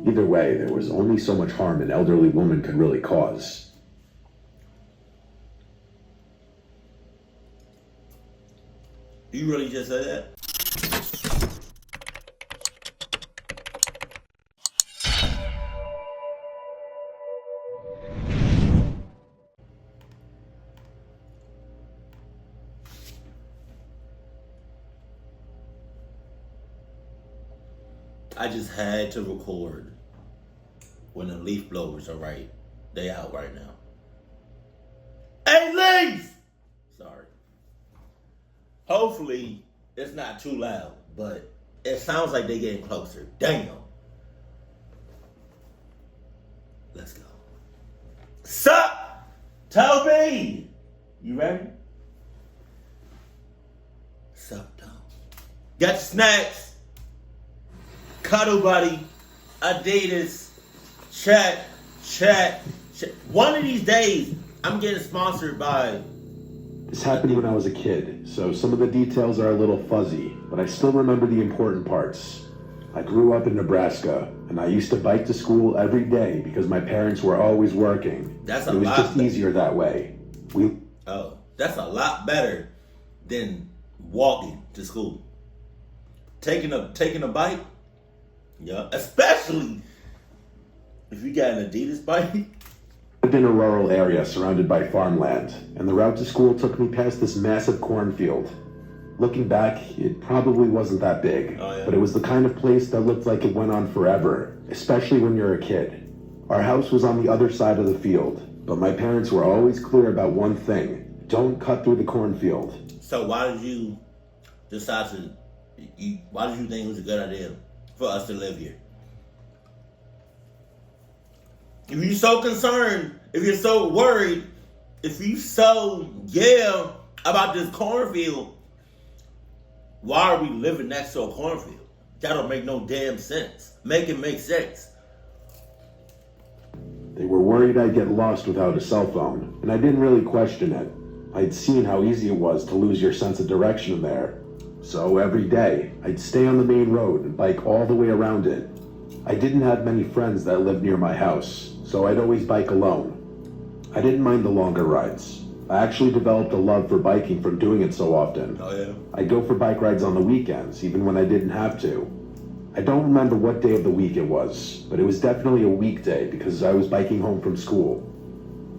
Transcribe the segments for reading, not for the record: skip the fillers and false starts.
Either way, there was only so much harm an elderly woman could really cause. You really just said that? I just had to record when the leaf blowers are right. They out right now. Hey, leaf! Sorry. Hopefully, it's not too loud, but it sounds like they're getting closer. Damn. Let's go. Sup, Toby? You ready? Sup, Tom? Got your snacks? Cuddle Buddy, Adidas, chat. One of these days, I'm getting sponsored by... This happened when I was a kid, so some of the details are a little fuzzy, but I still remember the important parts. I grew up in Nebraska, and I used to bike to school every day because my parents were always working. That's a lot. It was lot just easier that way. That's a lot better than walking to school. Taking a bike. Yeah, especially if you got an Adidas bike. I lived in a rural area surrounded by farmland, and the route to school took me past this massive cornfield. Looking back, it probably wasn't that big, but it was the kind of place that looked like it went on forever, especially when you're a kid. Our house was on the other side of the field, but my parents were always clear about one thing: don't cut through the cornfield. So why did you decide to, why did you think it was a good idea for us to live here? If you're so concerned, if you're so worried, if you so about this cornfield, why are we living next to a cornfield? That don't make no damn sense. Make it make sense. They were worried I'd get lost without a cell phone, and I didn't really question it. I'd seen how easy it was to lose your sense of direction in there. So every day, I'd stay on the main road and bike all the way around it. I didn't have many friends that lived near my house, so I'd always bike alone. I didn't mind the longer rides. I actually developed a love for biking from doing it so often. I'd go for bike rides on the weekends, even when I didn't have to. I don't remember what day of the week it was, but it was definitely a weekday because I was biking home from school.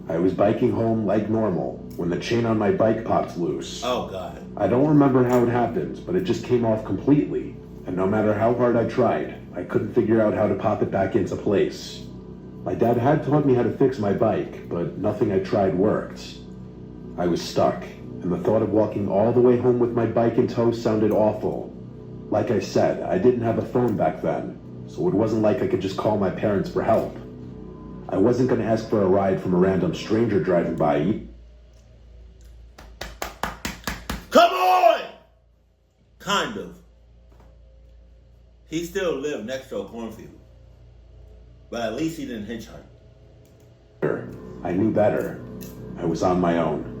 I was biking home like normal when the chain on my bike popped loose. Oh, God. I don't remember how it happened, but it just came off completely. And no matter how hard I tried, I couldn't figure out how to pop it back into place. My dad had taught me how to fix my bike, but nothing I tried worked. I was stuck, and the thought of walking all the way home with my bike in tow sounded awful. Like I said, I didn't have a phone back then, so it wasn't like I could just call my parents for help. I wasn't going to ask for a ride from a random stranger driving by. Come on! Kind of. He still lived next to a cornfield. But at least he didn't hitchhike. I knew better. I was on my own.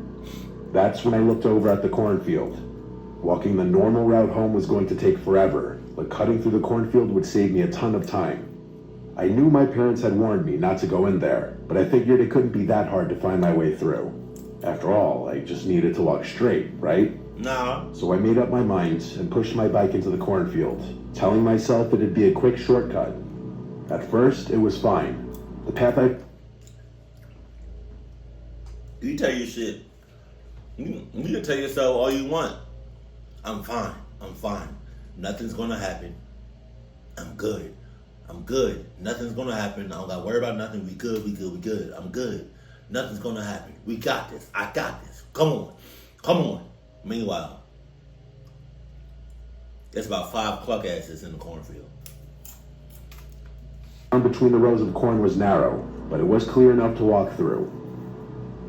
That's when I looked over at the cornfield. Walking the normal route home was going to take forever, but cutting through the cornfield would save me a ton of time. I knew my parents had warned me not to go in there, but I figured it couldn't be that hard to find my way through. After all, I just needed to walk straight, right? Nah. So I made up my mind and pushed my bike into the cornfield, telling myself it'd be a quick shortcut. At first, it was fine. The path You tell your shit. You can tell yourself all you want. I'm fine. I'm fine. Nothing's gonna happen. I'm good. I'm good. Nothing's gonna happen. I don't gotta worry about nothing. We good. I'm good. Nothing's gonna happen. We got this. I got this. Come on. Meanwhile, there's about 5 cluck asses in the cornfield. Between the rows of corn was narrow, but it was clear enough to walk through.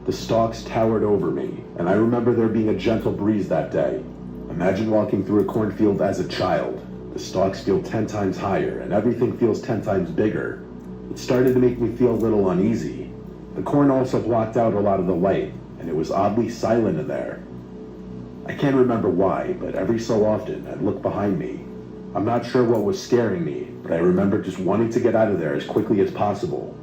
The stalks towered over me, and I remember there being a gentle breeze that day. Imagine walking through a cornfield as a child. The stalks feel 10 times higher, and everything feels 10 times bigger. It started to make me feel a little uneasy. The corn also blocked out a lot of the light, and it was oddly silent in there. I can't remember why, but every so often I'd look behind me. I'm not sure what was scaring me, but I remember just wanting to get out of there as quickly as possible.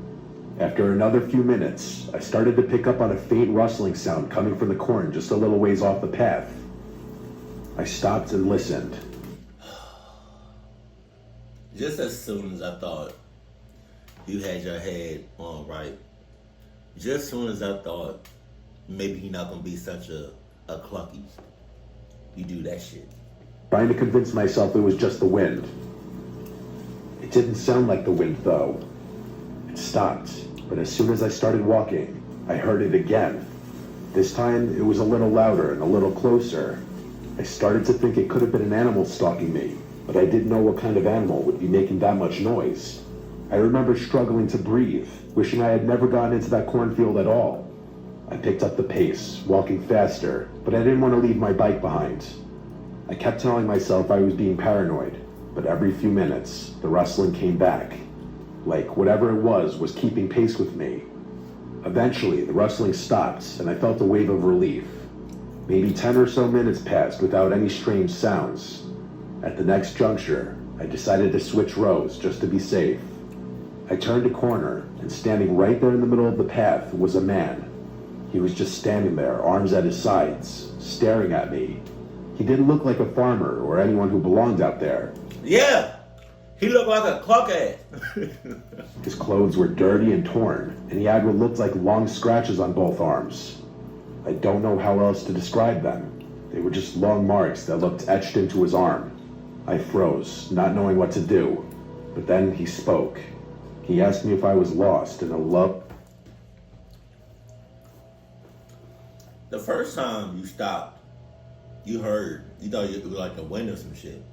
After another few minutes, I started to pick up on a faint rustling sound coming from the corn just a little ways off the path. I stopped and listened. Just as soon as I thought you had your head on right, just as soon as I thought maybe you're not gonna be such a clucky, you do that shit. Trying to convince myself it was just the wind. It didn't sound like the wind, though. It stopped, but as soon as I started walking, I heard it again. This time, it was a little louder and a little closer. I started to think it could have been an animal stalking me, but I didn't know what kind of animal would be making that much noise. I remember struggling to breathe, wishing I had never gotten into that cornfield at all. I picked up the pace, walking faster, but I didn't want to leave my bike behind. I kept telling myself I was being paranoid, but every few minutes, the rustling came back. Like whatever it was keeping pace with me. Eventually, the rustling stopped, and I felt a wave of relief. Maybe 10 or so minutes passed without any strange sounds. At the next juncture, I decided to switch roads just to be safe. I turned a corner, and standing right there in the middle of the path was a man. He was just standing there, arms at his sides, staring at me. He didn't look like a farmer or anyone who belonged out there. Yeah, he looked like a clock ass. His clothes were dirty and torn, and he had what looked like long scratches on both arms. I don't know how else to describe them. They were just long marks that looked etched into his arm. I froze, not knowing what to do. But then he spoke. He asked me if I was lost in a low... The first time you stopped, you thought it was like the wind or some shit.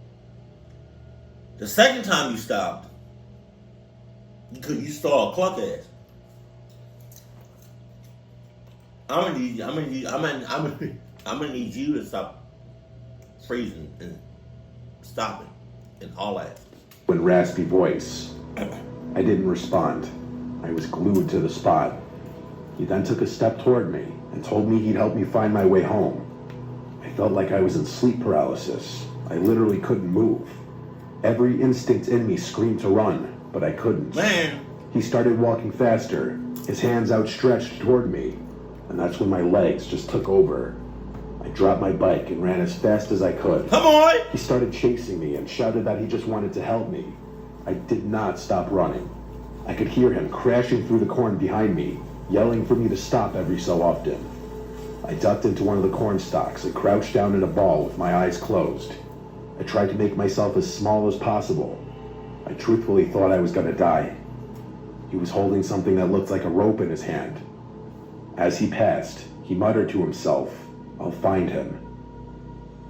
The second time you stopped, you saw a clock ass. I'm gonna need you to stop freezing and stopping and all that. ...with raspy voice. I didn't respond. I was glued to the spot. He then took a step toward me and told me he'd help me find my way home. I felt like I was in sleep paralysis. I literally couldn't move. Every instinct in me screamed to run, but I couldn't. Man! He started walking faster, his hands outstretched toward me, and that's when my legs just took over. I dropped my bike and ran as fast as I could. Come on! He started chasing me and shouted that he just wanted to help me. I did not stop running. I could hear him crashing through the corn behind me, yelling for me to stop every so often. I ducked into one of the corn stalks and crouched down in a ball with my eyes closed. I tried to make myself as small as possible. I truthfully thought I was gonna die. He was holding something that looked like a rope in his hand. As he passed, he muttered to himself, "I'll find him."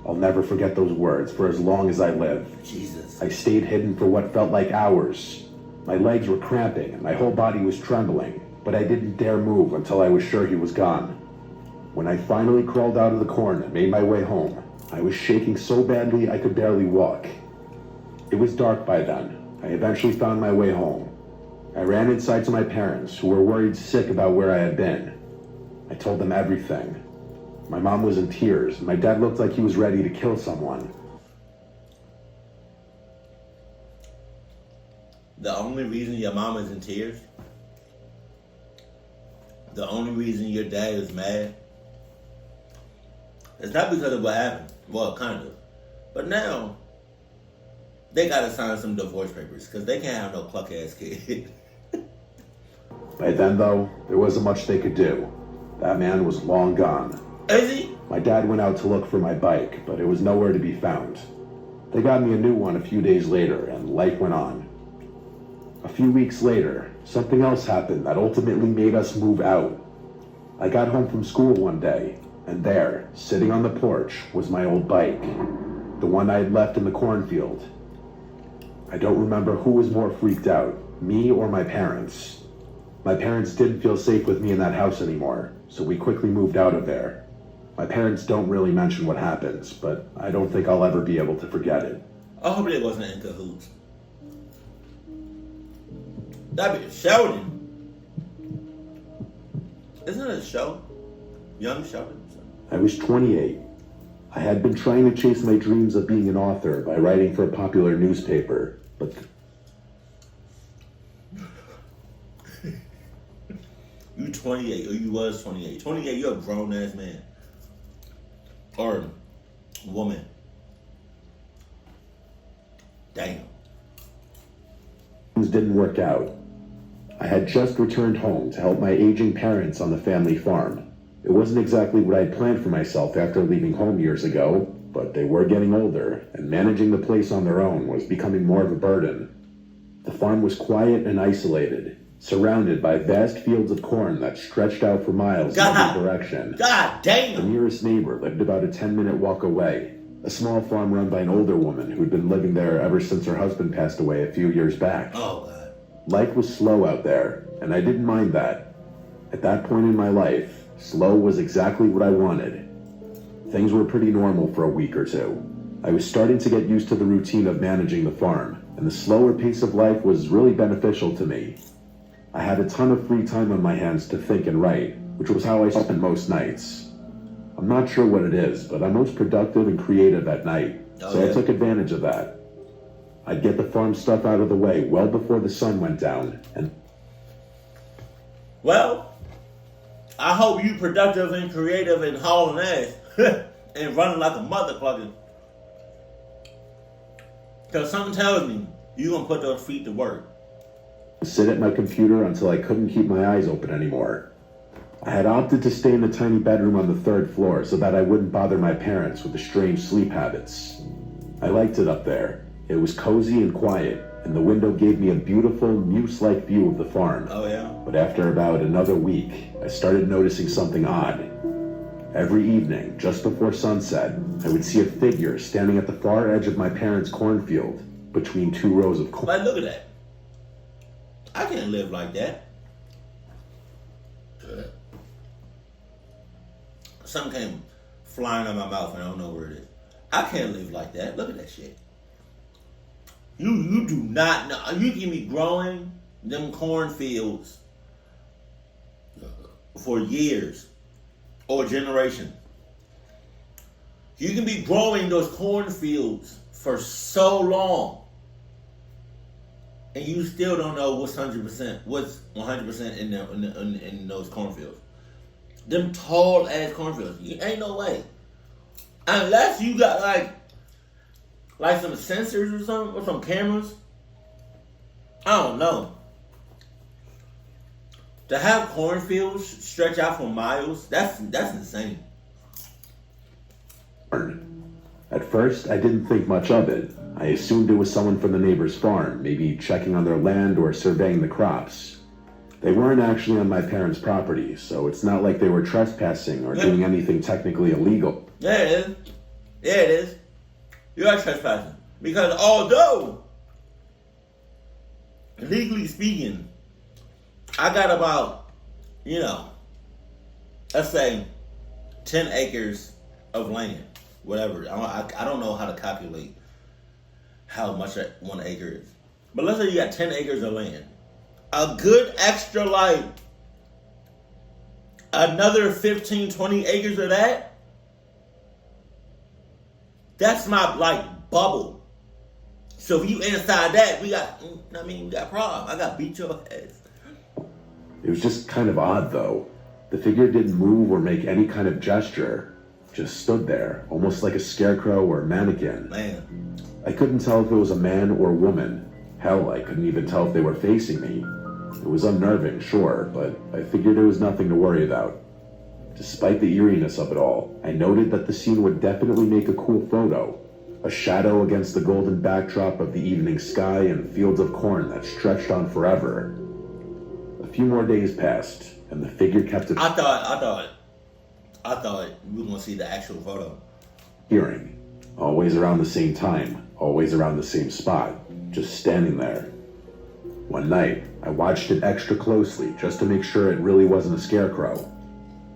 I'll never forget those words for as long as I live. Jesus. I stayed hidden for what felt like hours. My legs were cramping and my whole body was trembling, but I didn't dare move until I was sure he was gone. When I finally crawled out of the corn and made my way home, I was shaking so badly I could barely walk. It was dark by then. I eventually found my way home. I ran inside to my parents, who were worried sick about where I had been. I told them everything. My mom was in tears, and my dad looked like he was ready to kill someone. The only reason your mom is in tears, the only reason your dad is mad, it's not because of what happened. Well, kind of. But now, they gotta sign some divorce papers, because they can't have no cluck-ass kid. By then, though, there wasn't much they could do. That man was long gone. Is he? My dad went out to look for my bike, but it was nowhere to be found. They got me a new one a few days later, and life went on. A few weeks later, something else happened that ultimately made us move out. I got home from school one day, and there, sitting on the porch, was my old bike, the one I had left in the cornfield. I don't remember who was more freaked out, me or my parents. My parents didn't feel safe with me in that house anymore, so we quickly moved out of there. My parents don't really mention what happens, but I don't think I'll ever be able to forget it. I hope it wasn't in cahoots. That'd be Sheldon. Isn't it a show? Young Sheldon? I was 28. I had been trying to chase my dreams of being an author by writing for a popular newspaper, but You 28, or you was 28. 28, you're a grown-ass man. Or woman. Damn. things didn't work out. I had just returned home to help my aging parents on the family farm. It wasn't exactly what I'd planned for myself after leaving home years ago, but they were getting older, and managing the place on their own was becoming more of a burden. The farm was quiet and isolated, surrounded by vast fields of corn that stretched out for miles in every direction. God The damn! nearest neighbor lived about a 10-minute walk away, a small farm run by an older woman who'd been living there ever since her husband passed away a few years back. Oh, God. Life was slow out there, and I didn't mind that. At that point in my life, slow was exactly what I wanted. Things were pretty normal for a week or two. I was starting to get used to the routine of managing the farm, and the slower pace of life was really beneficial to me. I had a ton of free time on my hands to think and write, which was how I spent most nights. I'm not sure what it is, but I'm most productive and creative at night, so I took advantage of that. I'd get the farm stuff out of the way well before the sun went down, and Well, I hope you productive and creative and hauling ass and running like a motherfucker. Because something tells me you gonna put those feet to work. sit at my computer until I couldn't keep my eyes open anymore. I had opted to stay in the tiny bedroom on the 3rd floor so that I wouldn't bother my parents with the strange sleep habits. I liked it up there. It was cozy and quiet, and the window gave me a beautiful, muse-like view of the farm. Oh, yeah? But after about another week, I started noticing something odd. Every evening, just before sunset, I would see a figure standing at the far edge of my parents' cornfield, between 2 rows of corn. Like, look at that. I can't live like that. Something came flying out of my mouth and I don't know where it is. I can't live like that. Look at that shit. You do not know. You can be growing them cornfields for years or generations. You can be growing those cornfields for so long, and you still don't know what's 100% in those cornfields. Them tall ass cornfields. Ain't no way. Unless you got like some sensors or something, or some cameras. I don't know. To have cornfields stretch out for miles, that's insane. At first, I didn't think much of it. I assumed it was someone from the neighbor's farm, maybe checking on their land or surveying the crops. They weren't actually on my parents' property, so it's not like they were trespassing or doing anything technically illegal. Yeah, it is. Yeah, it is. You are trespassing. Because although, legally speaking, I got about, let's say 10 acres of land, whatever. I don't know how to calculate how much 1 acre is. But let's say you got 10 acres of land. A good extra, another 15, 20 acres of that, that's my, bubble. So if you inside that, we got a problem. I got to beat your ass. It was just kind of odd, though. The figure didn't move or make any kind of gesture. Just stood there, almost like a scarecrow or mannequin. Man. I couldn't tell if it was a man or woman. Hell, I couldn't even tell if they were facing me. It was unnerving, sure, but I figured it was nothing to worry about. Despite the eeriness of it all, I noted that the scene would definitely make a cool photo. A shadow against the golden backdrop of the evening sky and fields of corn that stretched on forever. A few more days passed, and the figure kept I thought we were going to see the actual photo. appearing. Always around the same time, always around the same spot, just standing there. One night, I watched it extra closely just to make sure it really wasn't a scarecrow.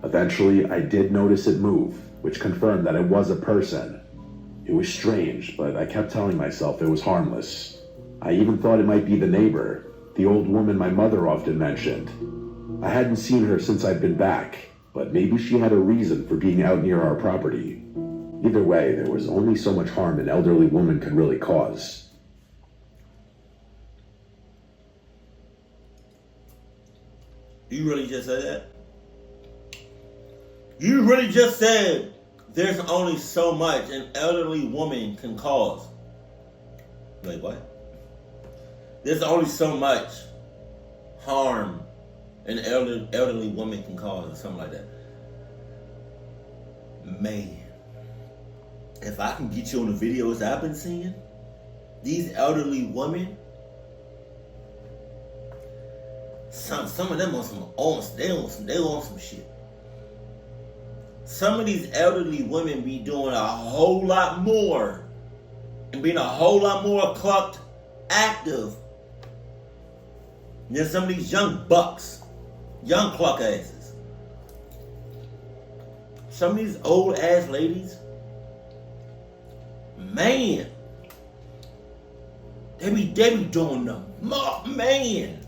Eventually, I did notice it move, which confirmed that it was a person. It was strange, but I kept telling myself it was harmless. I even thought it might be the neighbor, the old woman my mother often mentioned. I hadn't seen her since I'd been back, but maybe she had a reason for being out near our property. Either way, there was only so much harm an elderly woman could really cause. You really just said that? You really just said there's only so much an elderly woman can cause. Wait, what? There's only so much harm an elderly woman can cause, or something like that. Man, if I can get you on the videos I've been seeing, these elderly women, some of them they on some shit. Some of these elderly women be doing a whole lot more and being a whole lot more clocked active than some of these young bucks, young clock asses. Some of these old ass ladies, man, they be doing the man.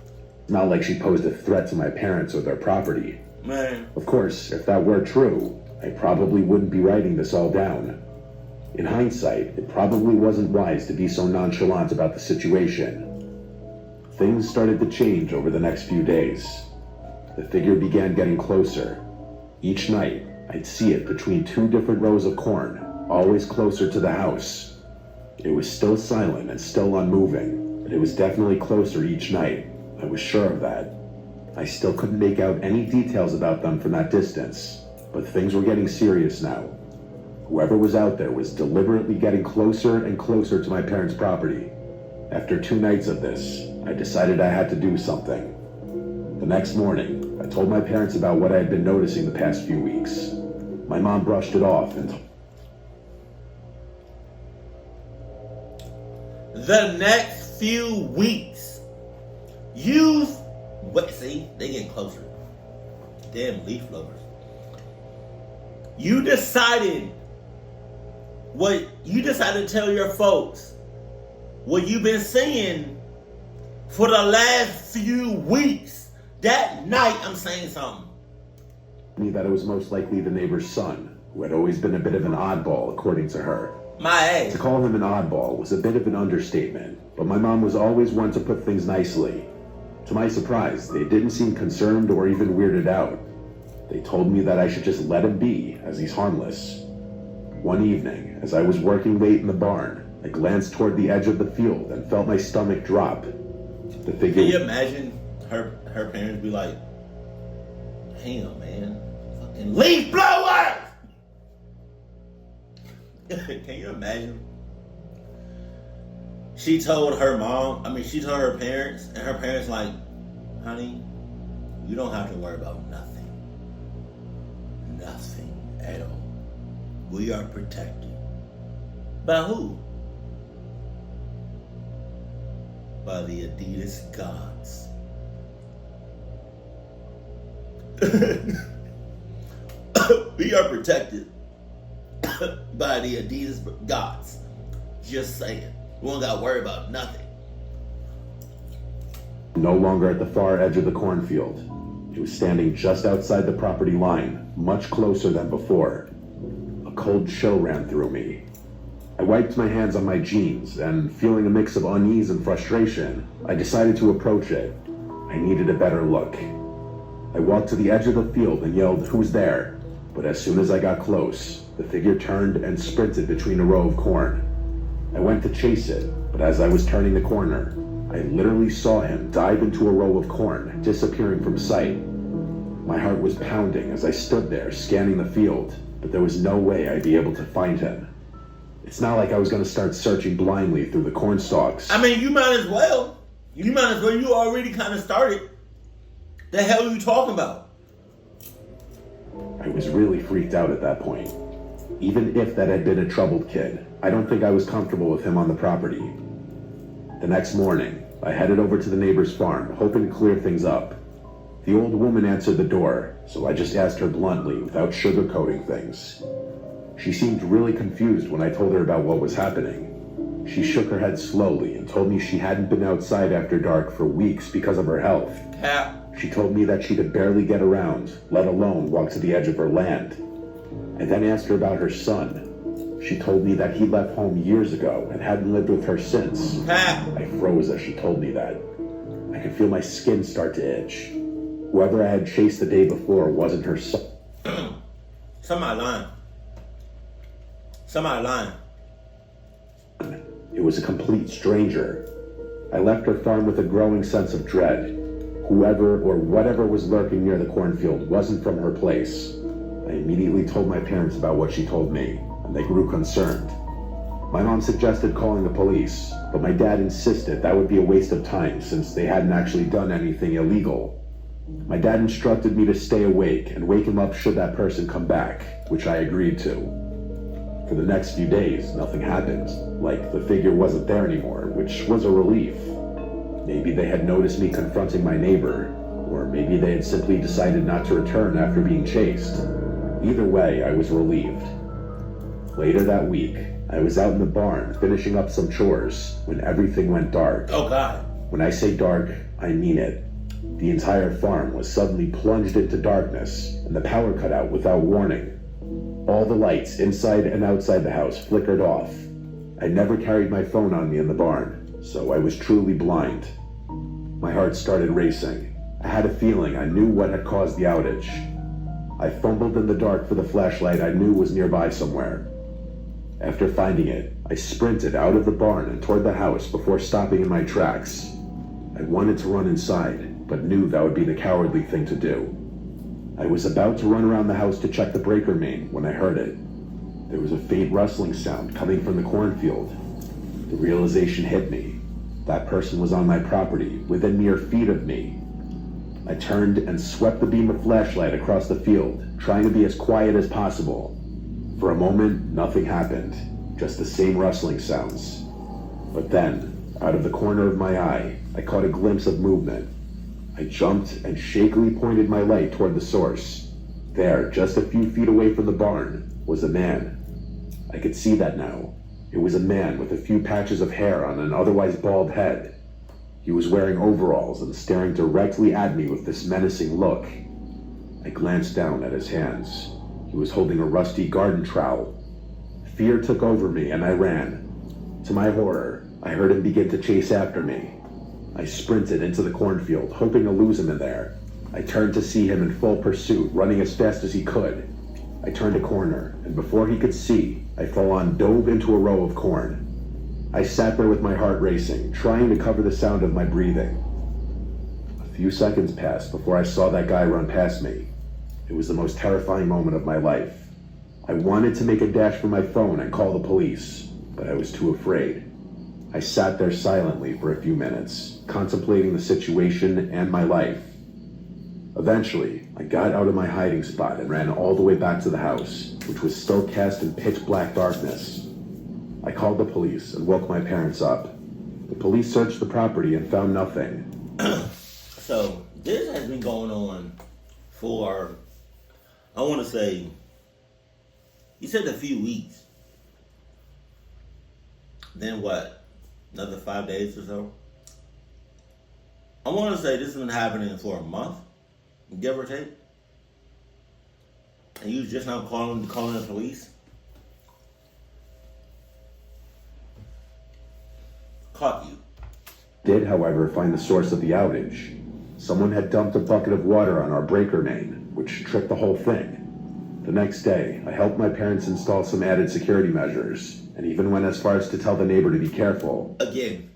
Not like she posed a threat to my parents or their property. Man. Of course, if that were true, I probably wouldn't be writing this all down. In hindsight, it probably wasn't wise to be so nonchalant about the situation. Things started to change over the next few days. The figure began getting closer. Each night, I'd see it between two different rows of corn, always closer to the house. It was still silent and still unmoving, but it was definitely closer each night. I was sure of that. I still couldn't make out any details about them from that distance, but things were getting serious now. Whoever was out there was deliberately getting closer and closer to my parents' property. After 2 nights of this, I decided I had to do something. The next morning, I told my parents about what I had been noticing the past few weeks. My mom brushed it off and the next few weeks, see, they getting closer. Damn leaf blowers. You decided to tell your folks what you've been seeing for the last few weeks. That night, I'm saying something. me that it was most likely the neighbor's son, who had always been a bit of an oddball, according to her. My ass. To call him an oddball was a bit of an understatement, but my mom was always one to put things nicely. To my surprise, they didn't seem concerned or even weirded out. They told me that I should just let him be, as he's harmless. One evening, as I was working late in the barn, I glanced toward the edge of the field and felt my stomach drop. The figure... Can you imagine her parents be like, damn, man, fucking leaf blowers! Can you imagine? She told her parents, and her parents like, honey, you don't have to worry about nothing. Nothing at all. We are protected. By who? By the Adidas gods. We are protected by the Adidas gods. Just saying. We don't gotta worry about nothing. No longer at the far edge of the cornfield. It was standing just outside the property line, much closer than before. A cold chill ran through me. I wiped my hands on my jeans, and feeling a mix of unease and frustration, I decided to approach it. I needed a better look. I walked to the edge of the field and yelled, "Who's there?" But as soon as I got close, the figure turned and sprinted between a row of corn. I went to chase it, but as I was turning the corner, I literally saw him dive into a row of corn, disappearing from sight. My heart was pounding as I stood there scanning the field, but there was no way I'd be able to find him. It's not like I was going to start searching blindly through the corn stalks. I mean, you might as well. You already kind of started. The hell are you talking about? I was really freaked out at that point. Even if that had been a troubled kid, I don't think I was comfortable with him on the property. The next morning, I headed over to the neighbor's farm, hoping to clear things up. The old woman answered the door, so I just asked her bluntly, without sugarcoating things. She seemed really confused when I told her about what was happening. She shook her head slowly and told me she hadn't been outside after dark for weeks because of her health. She told me that she could barely get around, let alone walk to the edge of her land. I then asked her about her son. She told me that he left home years ago and hadn't lived with her since. I froze as she told me that. I could feel my skin start to itch. Whoever I had chased the day before wasn't her son. Somebody lying. Somebody lying. It was a complete stranger. I left her farm with a growing sense of dread. Whoever or whatever was lurking near the cornfield wasn't from her place. I immediately told my parents about what she told me, and they grew concerned. My mom suggested calling the police, but my dad insisted that would be a waste of time since they hadn't actually done anything illegal. My dad instructed me to stay awake and wake him up should that person come back, which I agreed to. For the next few days, nothing happened. Like the figure wasn't there anymore, which was a relief. Maybe they had noticed me confronting my neighbor, or maybe they had simply decided not to return after being chased. Either way, I was relieved. Later that week, I was out in the barn finishing up some chores when everything went dark. Oh God. When I say dark, I mean it. The entire farm was suddenly plunged into darkness, and the power cut out without warning. All the lights inside and outside the house flickered off. I never carried my phone on me in the barn, so I was truly blind. My heart started racing. I had a feeling I knew what had caused the outage. I fumbled in the dark for the flashlight I knew was nearby somewhere. After finding it, I sprinted out of the barn and toward the house before stopping in my tracks. I wanted to run inside, but knew that would be the cowardly thing to do. I was about to run around the house to check the breaker main when I heard it. There was a faint rustling sound coming from the cornfield. The realization hit me. That person was on my property, within mere feet of me. I turned and swept the beam of flashlight across the field, trying to be as quiet as possible. For a moment, nothing happened, just the same rustling sounds. But then, out of the corner of my eye, I caught a glimpse of movement. I jumped and shakily pointed my light toward the source. There, just a few feet away from the barn, was a man. I could see that now. It was a man with a few patches of hair on an otherwise bald head. He was wearing overalls and staring directly at me with this menacing look. I glanced down at his hands. He was holding a rusty garden trowel. Fear took over me and I ran. To my horror, I heard him begin to chase after me. I sprinted into the cornfield, hoping to lose him in there. I turned to see him in full pursuit, running as fast as he could. I turned a corner, and before he could see, I full-on dove into a row of corn. I sat there with my heart racing, trying to cover the sound of my breathing. A few seconds passed before I saw that guy run past me. It was the most terrifying moment of my life. I wanted to make a dash for my phone and call the police, but I was too afraid. I sat there silently for a few minutes, contemplating the situation and my life. Eventually, I got out of my hiding spot and ran all the way back to the house, which was still cast in pitch black darkness. I called the police and woke my parents up. The police searched the property and found nothing. So, this has been going on for, I want to say, you said a few weeks. Then what? Another 5 days or so? I want to say this has been happening for a month, give or take. And you just now calling the police? Caught you. Did, however, find the source of the outage. Someone had dumped a bucket of water on our breaker main, which tripped the whole thing. The next day, I helped my parents install some added security measures, and even went as far as to tell the neighbor to be careful. Again,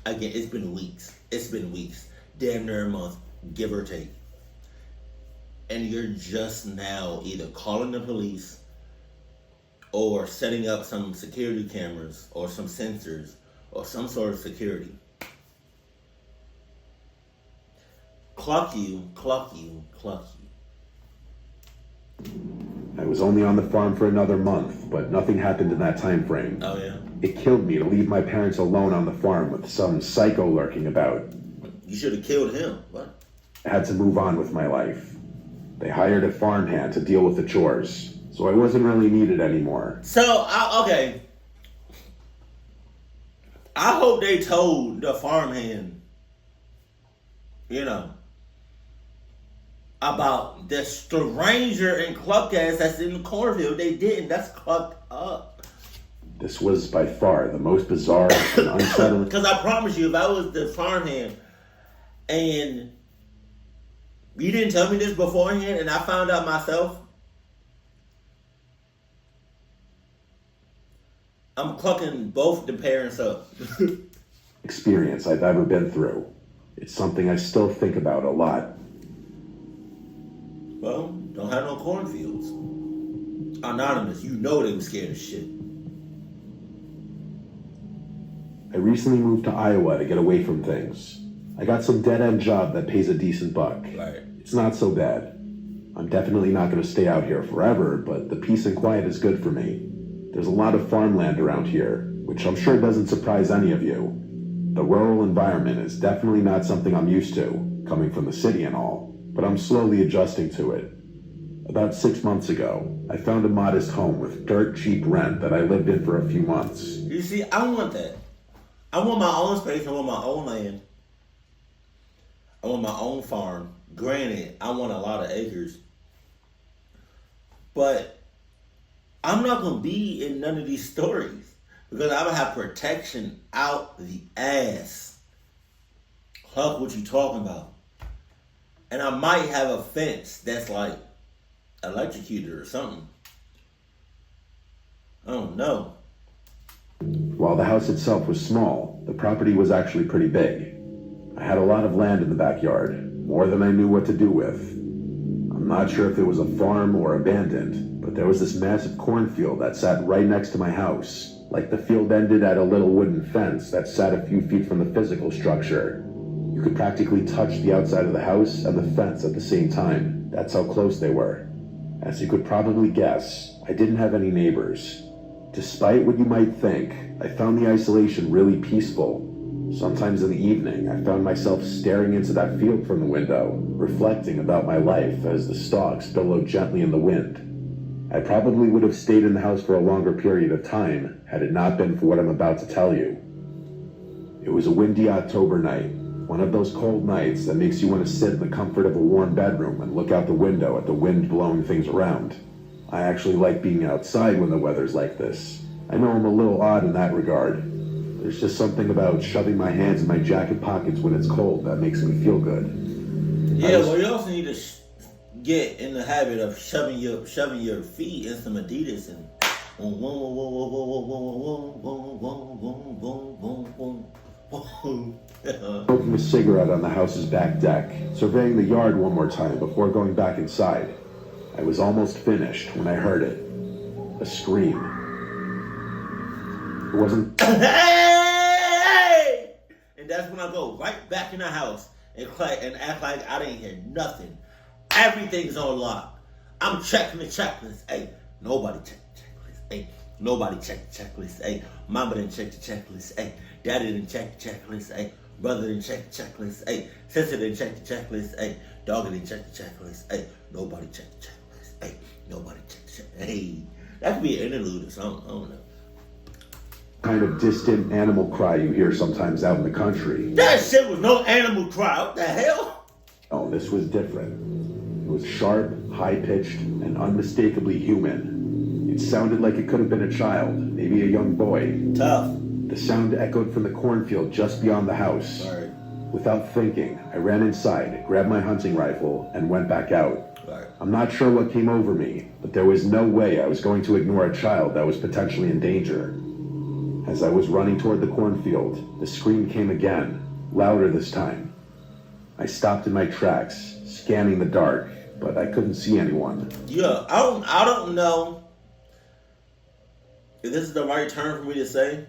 it's been weeks. Damn near a month, give or take. And you're just now either calling the police or setting up some security cameras or some sensors or some sort of security. Clock you. I was only on the farm for another month, but nothing happened in that time frame. Oh yeah? It killed me to leave my parents alone on the farm with some psycho lurking about. You should have killed him. What? I had to move on with my life. They hired a farmhand to deal with the chores, so I wasn't really needed anymore. So, okay. I hope they told the farmhand, I about the stranger and cluck ass that's in the cornfield. They didn't. That's clucked up. This was by far the most bizarre and unsettling. Because I promise you, if I was the farmhand and you didn't tell me this beforehand and I found out myself, I'm clucking both the parents up. Experience I've ever been through. It's something I still think about a lot. Well, don't have no cornfields. Anonymous, you know they was scared of shit. I recently moved to Iowa to get away from things. I got some dead-end job that pays a decent buck. Right. It's not so bad. I'm definitely not going to stay out here forever, but the peace and quiet is good for me. There's a lot of farmland around here, which I'm sure doesn't surprise any of you. The rural environment is definitely not something I'm used to, coming from the city and all, but I'm slowly adjusting to it. About 6 months ago, I found a modest home with dirt cheap rent that I lived in for a few months. You see, I want that. I want my own space. I want my own land. I want my own farm. Granted, I want a lot of acres. But I'm not going to be in none of these stories because I'm going to have protection out the ass. Huck, what you talking about? And I might have a fence that's like electrocuted or something. I don't know. While the house itself was small, the property was actually pretty big. I had a lot of land in the backyard, more than I knew what to do with. I'm not sure if it was a farm or abandoned, but there was this massive cornfield that sat right next to my house. Like the field ended at a little wooden fence that sat a few feet from the physical structure. You could practically touch the outside of the house and the fence at the same time. That's how close they were. As you could probably guess, I didn't have any neighbors. Despite what you might think, I found the isolation really peaceful. Sometimes in the evening, I found myself staring into that field from the window, reflecting about my life as the stalks billowed gently in the wind. I probably would have stayed in the house for a longer period of time had it not been for what I'm about to tell you. It was a windy October night, one of those cold nights that makes you want to sit in the comfort of a warm bedroom and look out the window at the wind blowing things around. I actually like being outside when the weather's like this. I know I'm a little odd in that regard. There's just something about shoving my hands in my jacket pockets when it's cold that makes me feel good. Yeah, well, you also need to get in the habit of shoving your feet in some Adidas and smoking a cigarette on the house's back deck, surveying the yard one more time before going back inside. I was almost finished when I heard it. A scream. It wasn't... Hey! And that's when I go right back in the house and act like I didn't hear nothing. Everything's on lock. I'm checking the checklist. Hey, nobody checked the checklist. Hey, nobody checked the checklist. Hey, mama didn't check the checklist. Hey, daddy didn't check the checklist. Hey, brother didn't check the checklist. Hey, sister didn't check the checklist. Hey, dog didn't check the checklist. Hey, nobody checked the checklist. Hey, nobody checked the checklist. Hey, that could be an interlude or something. I don't know. Kind of distant animal cry you hear sometimes out in the country. That shit was no animal cry. What the hell? Oh, this was different. It was sharp, high-pitched, and unmistakably human. It sounded like it could have been a child, maybe a young boy. Tough. The sound echoed from the cornfield just beyond the house. Sorry. Without thinking, I ran inside, grabbed my hunting rifle, and went back out. Right. I'm not sure what came over me, but there was no way I was going to ignore a child that was potentially in danger. As I was running toward the cornfield, the scream came again, louder this time. I stopped in my tracks, scanning the dark, but I couldn't see anyone. Yeah, I don't know if this is the right term for me to say,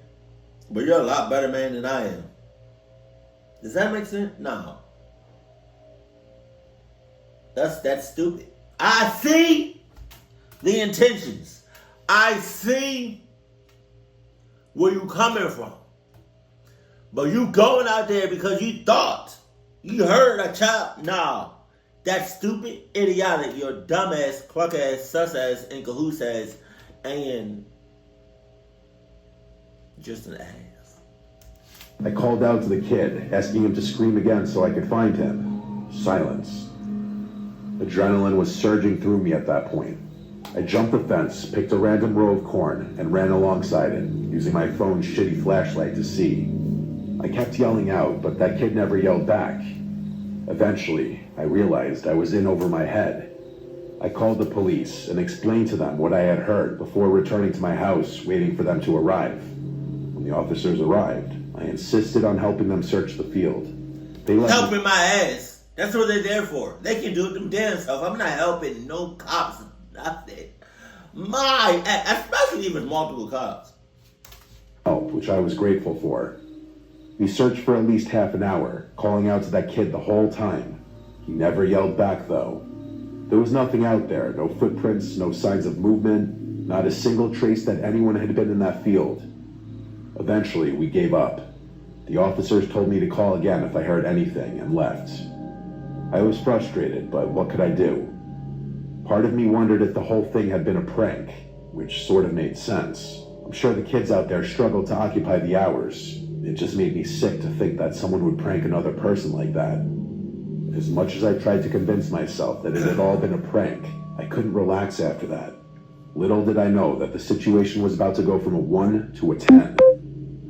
but you're a lot better man than I am. Does that make sense? No. That's stupid. I see the intentions. I see where you coming from. But you going out there because you thought you heard a child. No. That's stupid, idiotic, your dumbass, cluck ass, sus ass, and cahoots ass, and just an ass. I called out to the kid, asking him to scream again so I could find him. Silence. Adrenaline was surging through me at that point. I jumped the fence, picked a random row of corn, and ran alongside it, using my phone's shitty flashlight to see. I kept yelling out, but that kid never yelled back. Eventually, I realized I was in over my head. I called the police and explained to them what I had heard before returning to my house, waiting for them to arrive. When the officers arrived, I insisted on helping them search the field. They let Helping my ass. That's what they're there for. They can do it them damn self. I'm not helping no cops. Nothing. My ass, especially even multiple cops. help, which I was grateful for. We searched for at least half an hour, calling out to that kid the whole time. He never yelled back, though. There was nothing out there, no footprints, no signs of movement, not a single trace that anyone had been in that field. Eventually, we gave up. The officers told me to call again if I heard anything, and left. I was frustrated, but what could I do? Part of me wondered if the whole thing had been a prank, which sort of made sense. I'm sure the kids out there struggled to occupy the hours. It just made me sick to think that someone would prank another person like that. As much as I tried to convince myself that it had all been a prank, I couldn't relax after that. Little did I know that the situation was about to go from a 1 to a 10.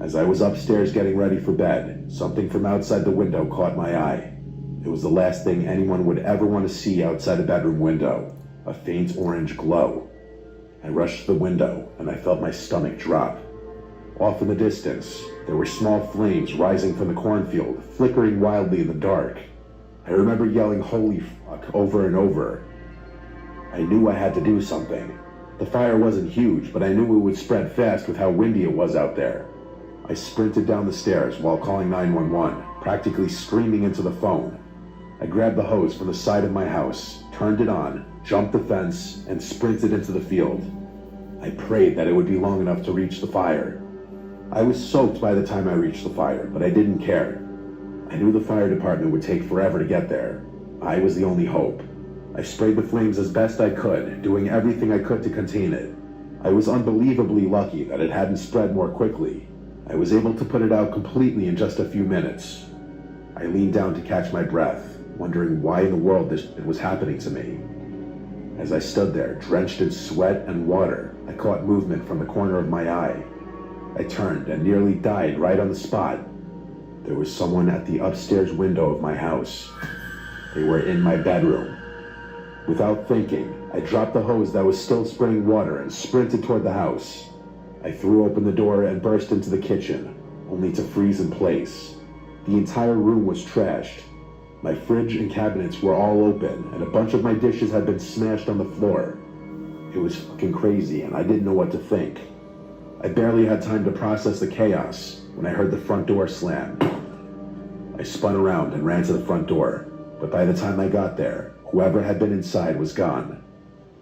As I was upstairs getting ready for bed, something from outside the window caught my eye. It was the last thing anyone would ever want to see outside a bedroom window, a faint orange glow. I rushed to the window, and I felt my stomach drop. Off in the distance, there were small flames rising from the cornfield, flickering wildly in the dark. I remember yelling "holy fuck" over and over. I knew I had to do something. The fire wasn't huge, but I knew it would spread fast with how windy it was out there. I sprinted down the stairs while calling 911, practically screaming into the phone. I grabbed the hose from the side of my house, turned it on, jumped the fence, and sprinted into the field. I prayed that it would be long enough to reach the fire. I was soaked by the time I reached the fire, but I didn't care. I knew the fire department would take forever to get there. I was the only hope. I sprayed the flames as best I could, doing everything I could to contain it. I was unbelievably lucky that it hadn't spread more quickly. I was able to put it out completely in just a few minutes. I leaned down to catch my breath, wondering why in the world it was happening to me. As I stood there, drenched in sweat and water, I caught movement from the corner of my eye. I turned and nearly died right on the spot. There was someone at the upstairs window of my house. They were in my bedroom. Without thinking, I dropped the hose that was still spraying water and sprinted toward the house. I threw open the door and burst into the kitchen, only to freeze in place. The entire room was trashed. My fridge and cabinets were all open, and a bunch of my dishes had been smashed on the floor. It was fucking crazy, and I didn't know what to think. I barely had time to process the chaos when I heard the front door slam. I spun around and ran to the front door, but by the time I got there, whoever had been inside was gone.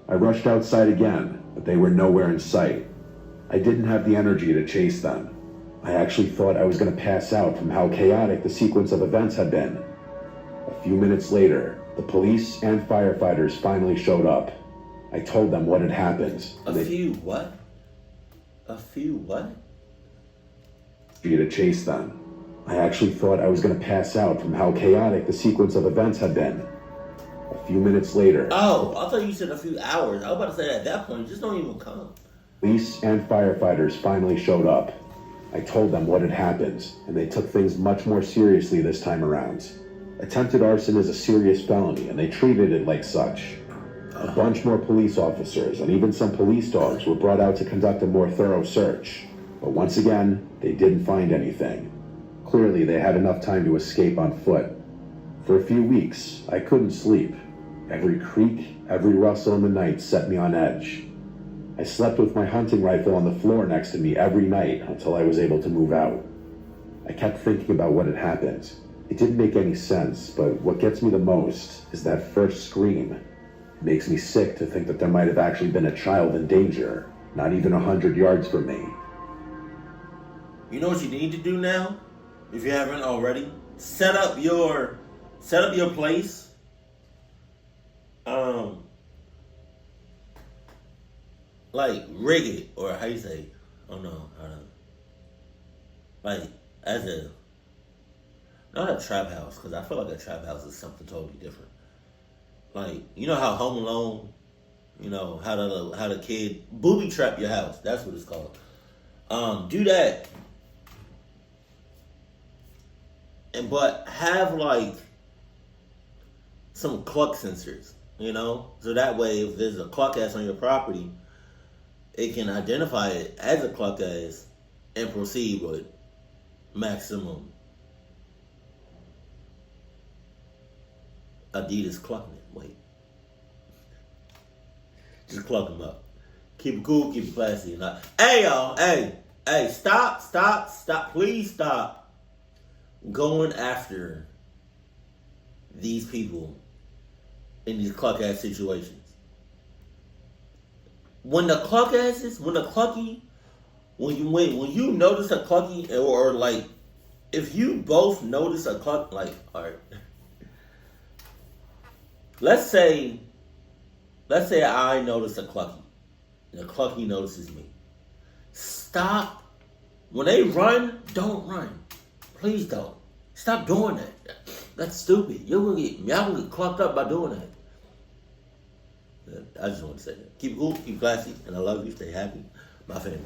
I rushed outside again, but they were nowhere in sight. I didn't have the energy to chase them. I actually thought I was going to pass out from how chaotic the sequence of events had been. A few minutes later, the police and firefighters finally showed up. I told them what had happened. A few what? To chase them. I actually thought I was going to pass out from how chaotic the sequence of events had been. A few minutes later... Oh, I thought you said a few hours. I was about to say at that point, just don't even come. Police and firefighters finally showed up. I told them what had happened, and they took things much more seriously this time around. Attempted arson is a serious felony, and they treated it like such. A bunch more police officers and even some police dogs were brought out to conduct a more thorough search. But once again, they didn't find anything. Clearly, they had enough time to escape on foot. For a few weeks, I couldn't sleep. Every creak, every rustle in the night set me on edge. I slept with my hunting rifle on the floor next to me every night until I was able to move out. I kept thinking about what had happened. It didn't make any sense, but what gets me the most is that first scream. It makes me sick to think that there might have actually been a child in danger, not even 100 yards from me. You know what you need to do now? If you haven't already, set up your place. Like rig it, or how you say? Oh no, like as a not a trap house, because I feel like a trap house is something totally different. Like, you know how Home Alone, you know, how the kid booby trap your house. That's what it's called. Do that. But have like some cluck sensors, you know? So that way if there's a cluck ass on your property, it can identify it as a cluck ass and proceed with maximum Adidas clucking. Wait. Just cluck them up. Keep it cool, keep it classy. Hey y'all, hey, stop. Please stop going after these people in these cluck ass situations. When you notice a clucky, or like, if you both notice a cluck, like, alright. Let's say I notice a clucky, and the clucky notices me. Stop. When they run, don't run. Please don't. Stop doing that. That's stupid. Y'all gonna get clucked up by doing that. I just want to say that. Keep it cool, keep it classy, and I love you. Stay happy. My family.